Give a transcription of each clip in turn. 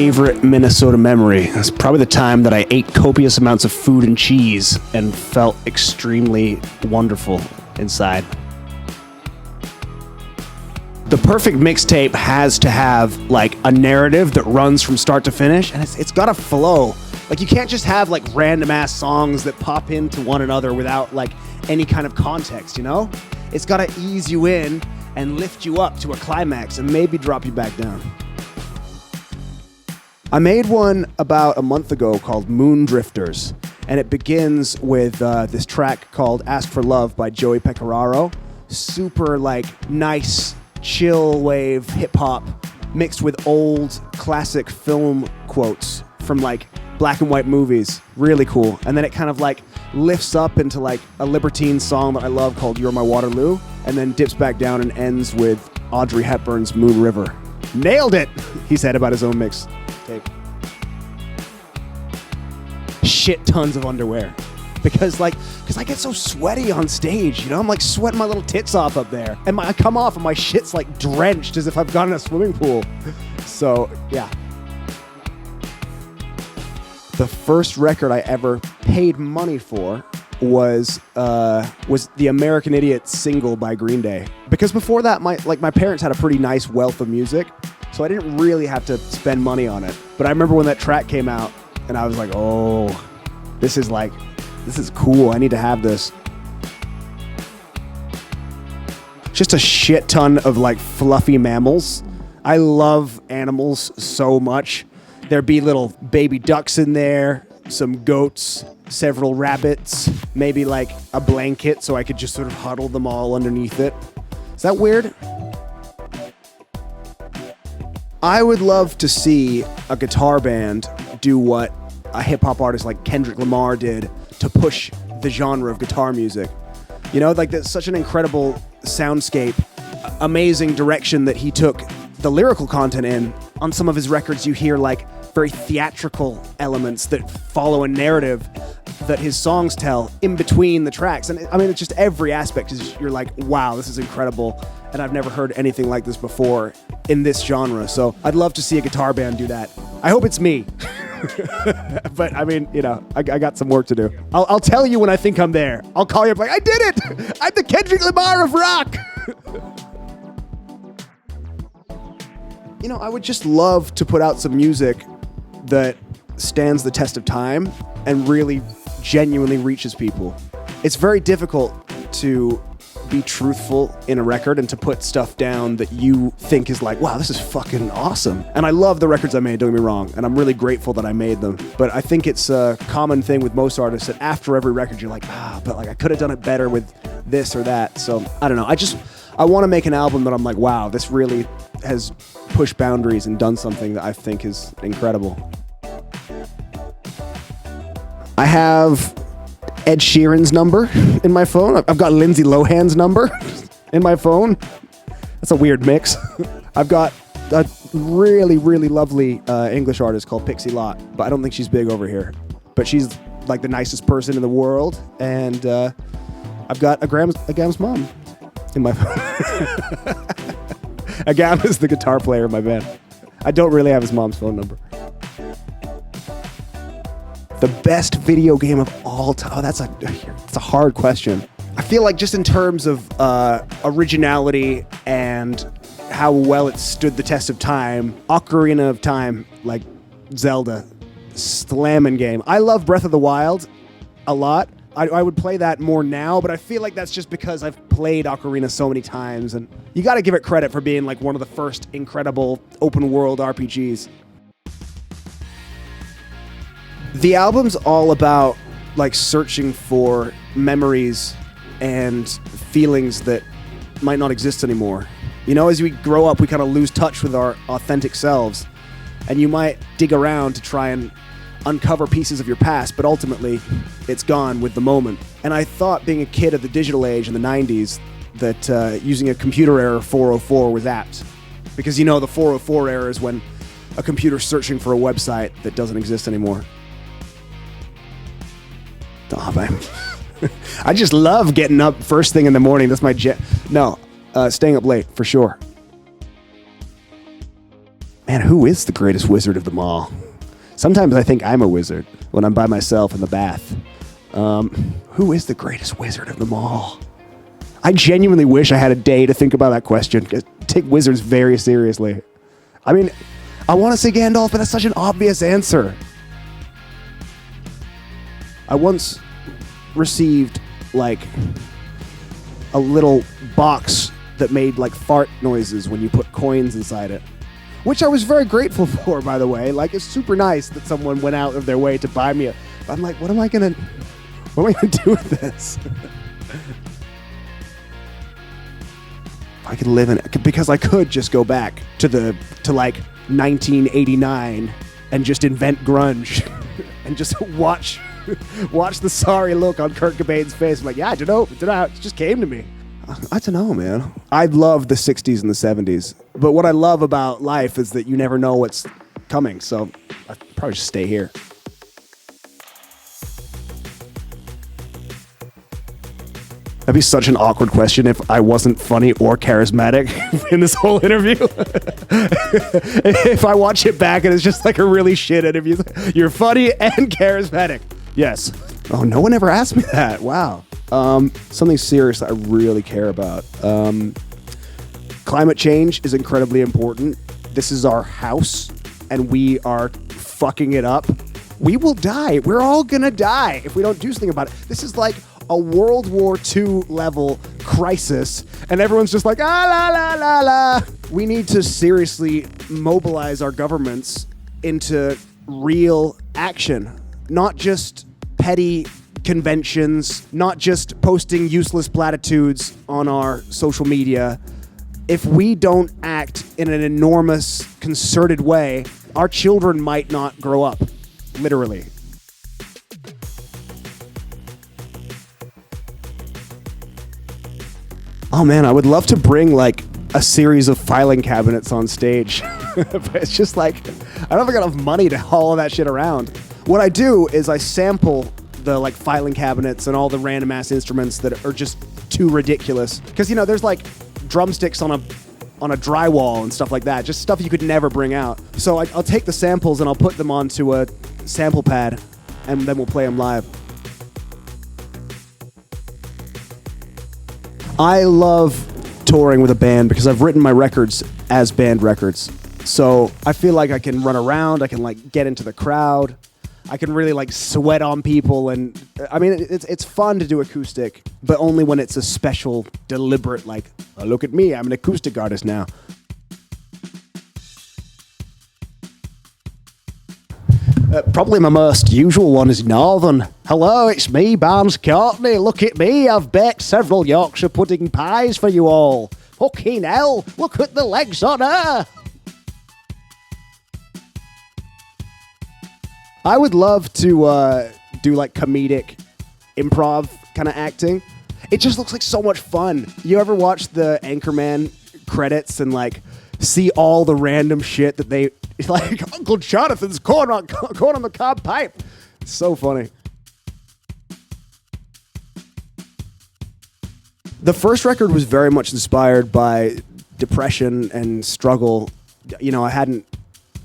favorite Minnesota memory. It's probably the time that I ate copious amounts of food and cheese and felt extremely wonderful inside. The perfect mixtape has to have like a narrative that runs from start to finish, and it's got to flow. Like you can't just have like random ass songs that pop into one another without like any kind of context, you know? It's got to ease you in and lift you up to a climax and maybe drop you back down. I made one about a month ago called Moon Drifters, and it begins with this track called Ask for Love by Joey Pecoraro. Super like nice, chill wave hip hop mixed with old classic film quotes from like black and white movies. Really cool. And then it kind of like lifts up into like a libertine song that I love called You're My Waterloo, and then dips back down and ends with Audrey Hepburn's Moon River. Nailed it, he said about his own mixtape. Shit tons of underwear. Because I get so sweaty on stage, you know? I'm like sweating my little tits off up there. And I come off and my shit's like drenched as if I've gone in a swimming pool. So, yeah. The first record I ever paid money for was the American Idiot single by Green Day. Because before that, my parents had a pretty nice wealth of music, so I didn't really have to spend money on it. But I remember when that track came out, and I was like, oh, this is cool. I need to have this. Just a shit ton of like fluffy mammals. I love animals so much. There'd be little baby ducks in there, some goats, several rabbits, maybe like a blanket so I could just sort of huddle them all underneath it. Is that weird? I would love to see a guitar band do what a hip-hop artist like Kendrick Lamar did to push the genre of guitar music. You know, like that's such an incredible soundscape, amazing direction that he took the lyrical content in. On some of his records, you hear like very theatrical elements that follow a narrative that his songs tell in between the tracks. And I mean, it's just every aspect is you're like, wow, this is incredible. And I've never heard anything like this before in this genre. So I'd love to see a guitar band do that. I hope it's me. But I mean, you know, I got some work to do. I'll tell you when I think I'm there. I'll call you up like, I did it! I'm the Kendrick Lamar of rock! You know, I would just love to put out some music that stands the test of time and really genuinely reaches people. It's very difficult to be truthful in a record and to put stuff down that you think is like, wow, this is fucking awesome. And I love the records I made, don't get me wrong, and I'm really grateful that I made them. But I think it's a common thing with most artists that after every record you're like, but like I could have done it better with this or that. So I don't know. I want to make an album that I'm like, wow, this really has pushed boundaries and done something that I think is incredible. I have Ed Sheeran's number in my phone. I've got Lindsay Lohan's number in my phone. That's a weird mix. I've got a really, really lovely English artist called Pixie Lott, but I don't think she's big over here. But she's like the nicest person in the world, and I've got Agam's mom in my phone. Agam is the guitar player in my band. I don't really have his mom's phone number. The best video game of all time. Oh, that's a hard question. I feel like just in terms of originality and how well it stood the test of time, Ocarina of Time, like Zelda, slamming game. I love Breath of the Wild a lot. I would play that more now, but I feel like that's just because I've played Ocarina so many times, and you got to give it credit for being like one of the first incredible open world RPGs. The album's all about like searching for memories and feelings that might not exist anymore. You know, as we grow up, we kind of lose touch with our authentic selves, and you might dig around to try and uncover pieces of your past, but ultimately it's gone with the moment. And I thought, being a kid of the digital age in the 90s, that using a computer error 404 was apt. Because, you know, the 404 error is when a computer's searching for a website that doesn't exist anymore. Oh, man. I just love getting up first thing in the morning. That's my staying up late, for sure. Man, who is the greatest wizard of them all? Sometimes I think I'm a wizard when I'm by myself in the bath. Who is the greatest wizard of them all? I genuinely wish I had a day to think about that question. Take wizards very seriously. I mean, I want to say Gandalf, but that's such an obvious answer. I once received like a little box that made like fart noises when you put coins inside it, which I was very grateful for, by the way. Like, it's super nice that someone went out of their way to buy me I'm like, what am I gonna do with this? I could live in it, because I could just go back to like 1989 and just invent grunge and just watch the sorry look on Kurt Cobain's face. I'm like, yeah, I don't know, it just came to me. I don't know, man. I love the 60s and the 70s, but what I love about life is that you never know what's coming, so I'd probably just stay here. That'd be such an awkward question if I wasn't funny or charismatic in this whole interview. If I watch it back and it's just like a really shit interview. You're funny and charismatic. Yes. Oh, no one ever asked me that. Wow. Something serious that I really care about. Climate change is incredibly important. This is our house, and we are fucking it up. We will die. We're all gonna die if we don't do something about it. This is like a World War II level crisis, and everyone's just like, la la la la. We need to seriously mobilize our governments into real action, not just petty conventions, not just posting useless platitudes on our social media. If we don't act in an enormous, concerted way, our children might not grow up, literally. Oh man, I would love to bring like a series of filing cabinets on stage. But it's just like, I don't have enough money to haul all that shit around. What I do is I sample the like filing cabinets and all the random ass instruments that are just too ridiculous. Because, you know, there's like drumsticks on a drywall and stuff like that. Just stuff you could never bring out. So I'll take the samples and I'll put them onto a sample pad, and then we'll play them live. I love touring with a band because I've written my records as band records. So I feel like I can run around, I can like get into the crowd, I can really like sweat on people, and I mean it's fun to do acoustic, but only when it's a special, deliberate like, oh, look at me, I'm an acoustic artist now. Probably my most usual one is Northern. Hello, it's me, Barnes Courtney. Look at me, I've baked several Yorkshire pudding pies for you all. Fucking hell, look at the legs on her. I would love to do like comedic improv kind of acting. It just looks like so much fun. You ever watch the Anchorman credits and like see all the random shit that they like? Uncle Jonathan's corn on the cob pipe. It's so funny. The first record was very much inspired by depression and struggle. You know, I hadn't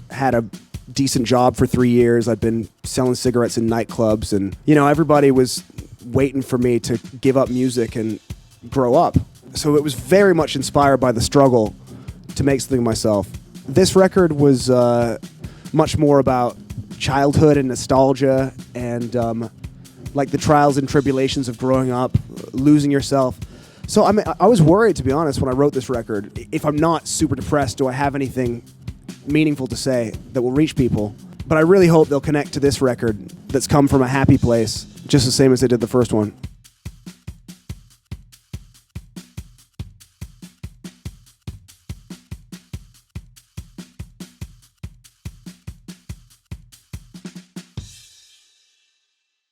had a decent job for 3 years. I'd been selling cigarettes in nightclubs, and you know, everybody was waiting for me to give up music and grow up. So it was very much inspired by the struggle to make something of myself. This record was much more about childhood and nostalgia and like the trials and tribulations of growing up, losing yourself. So I was worried, to be honest, when I wrote this record. If I'm not super depressed, do I have anything meaningful to say that will reach people? But I really hope they'll connect to this record that's come from a happy place, just the same as they did the first one.